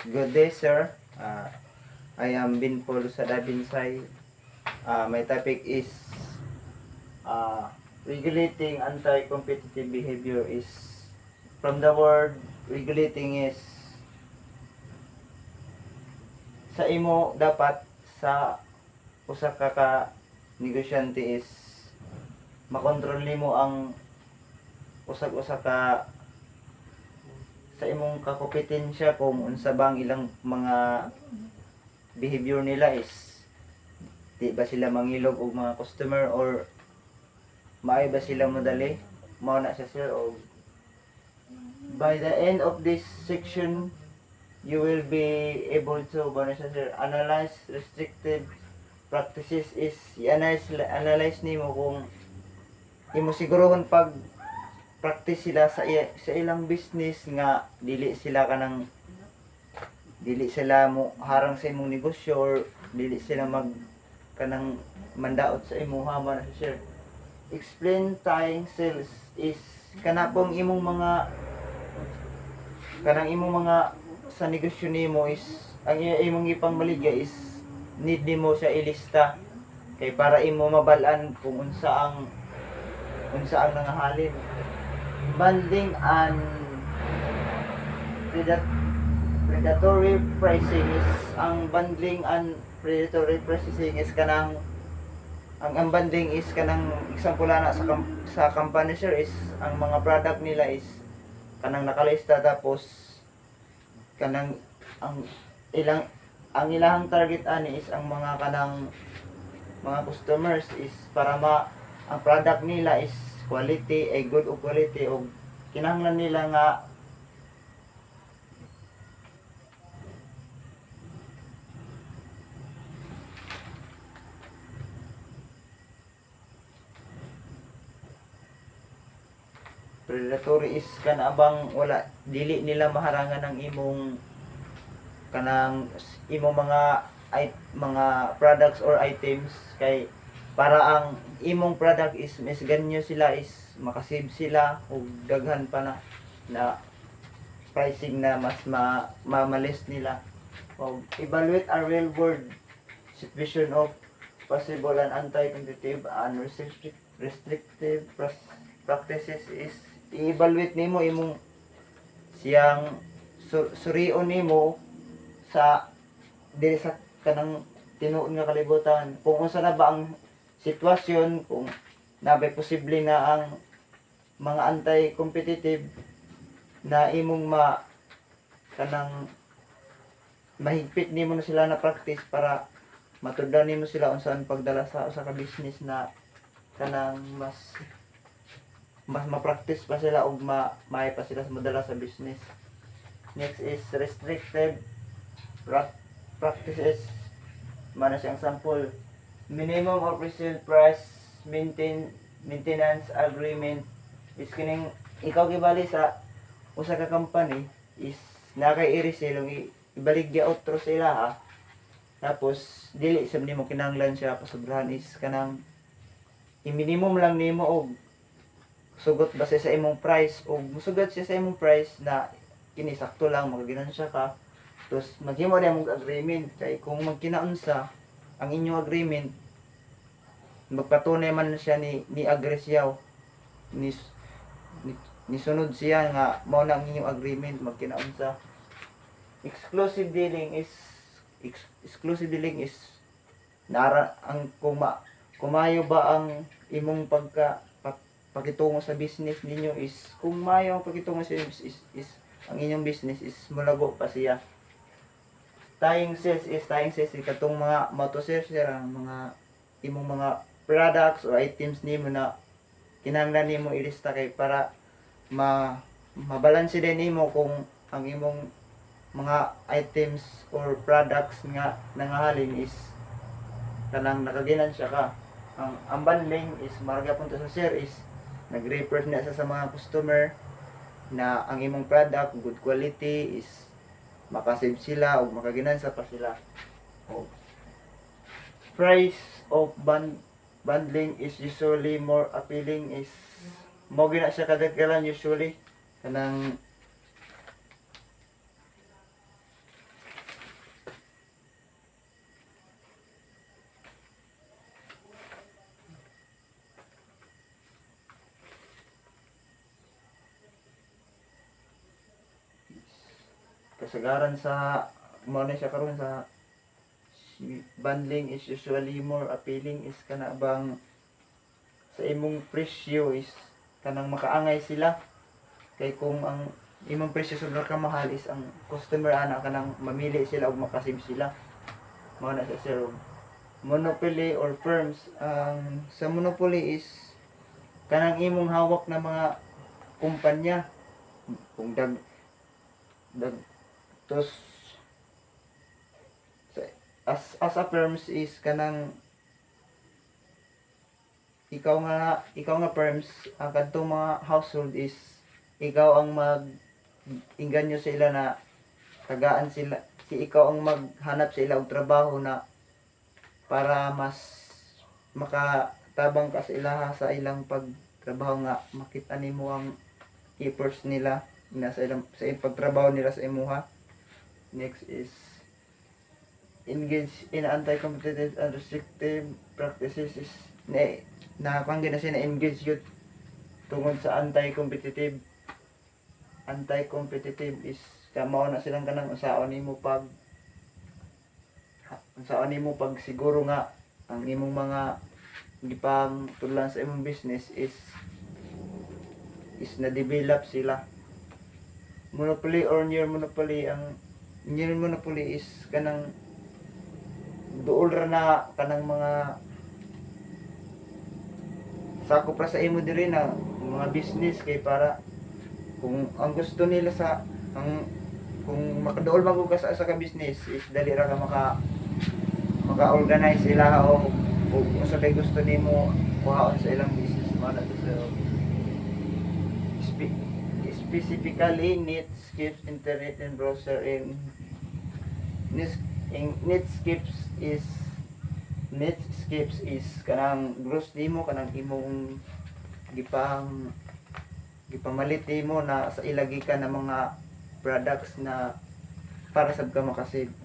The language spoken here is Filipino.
Good day, sir. I am Binpol Sadabinsay. My topic is regulating anti-competitive behavior is from the word regulating is sa imo dapat sa usa ka negosyante is makontrol nimo ang usag-usa ka sa imong kakompetensya kung unsa bang ilang mga behavior nila is di ba sila mangilog og mga customer or maay ba sila madali mao na siya sir. O by the end of this section you will be able to sir, analyze restrictive practices is i-analyze nimo kung imo sigurohon pag practice sila sa ilang business nga dili sila mo harang sa imong negosyo or dili sila kanang mandaot sa imong hama na sir. Explain tying sales is kanang imong mga sa negosyo nimo is ang imong ipangbaligya is need nimo siya ilista kay para imo mabal-an kung unsa ang nangahalin. Bundling and predatory pricing is ang bundling and predatory pricing is kanang ang bundling is kanang example na sa company sir is ang mga product nila is kanang nakalista tapos kanang ang ilang target ani is ang mga kanang mga customers is para ang product nila is quality ay good o quality o kinahanglan nila nga predatory is kanabang wala dili nila maharangan ng imong mga products or items kay para ang imong product is mas ganyo sila is makasave sila o daghan pa na pricing na mas mamalis nila. O evaluate a real world situation of possible and anti-competitive and restrictive practices is i-evaluate nimo imong siyang surion nimo sa dili sa kanang tinuod nga kalibutan kung unsa na ba ang sitwasyon, kung nabay posible na ang mga anti-competitive na imong kanang mahigpit nimo na sila na practice para matudlan nimo sila unsaon pagdala sa usa ka business na kanang mas ma-practice pa sila ug maay pa sila sa madala sa business. Next is restrictive practices. Mana siyang sample minimum or resale price maintenance agreement is kining ikaw gibali sa usa ka company is nakay i-resell ibaligya outro sila ha, tapos dili sa nimo kinahanglan siya pasobrahan is kanang i-minimum lang nimo og sugot base sa imong price o musugat siya sa imong price na kini sakto lang magaginansya ka tapos maghimo na mong agreement kay kung magkinaunsa ang inyong agreement magpatunay man siya ni agresyaw ni sunod siya nga mao na ang inyong agreement magkinaunsa. Exclusive dealing is nara ang kumayo ba ang imong pakitungo sa business ninyo is kung mayo ang pakitungo sa business is ang inyong business is mulago pa siya. Tying sales is katong mga motosales ang mga imong mga products or items nimo na kinahanglan nimo ilista kay para mabalanse din nimo kung ang imong mga items or products nga nangahalin is kanang nakaginansya ka. Ang bundling is marga punto sa share is nag-refer na sa mga customer na ang imong product good quality is makasave sila o makaginansa pa sila. Price of bundling is usually more appealing is mo gina siya kadagkalan usually kanang kasagaran sa mao na siya karon sa bundling is usually more appealing is kana bang sa imong presyo is kanang makaangay sila kay kung ang imong presyo sobra ka mahal is ang customer ana kanang mamili sila ug makasave sila mao na siya sir. Monopoly or firms, ang sa monopoly is kanang imong hawak na mga kumpanya kung dag tos as a firms is kanang ikaw nga firms ang kadtong mga household is ikaw ang mag inganyo sila na tagaan sila ikaw ang maghanap sa ila og trabaho na para mas makatabang ka sa ilaha sa ilang pagtrabaho nga makita nimo ang efforts nila na sa ilang sa pagtrabaho nila sa imuha. Next is engage in anti-competitive and restrictive practices is na panggil na siya na engage yun tungod sa anti-competitive is mao na silang kanang unsaon nimo pag siguro nga ang imong mga gipang tulan sa imong business is na-develop sila. Monopoly or near monopoly, ang near monopoly is kanang duol ra na kanang mga sakop ra sa imo diri na mga business kay para kung ang gusto nila sa kung makaduol man ka sa ka business is dali ra ka maka-organize sila o kung sa kay gusto nimo kuhaon sa ilang business man ato sa specifically Netscape internet and browser in Netscapes is kanang gross nimo kanang imong gipamalit nimo na sa ilagi ka na mga products na para sab ka makasave.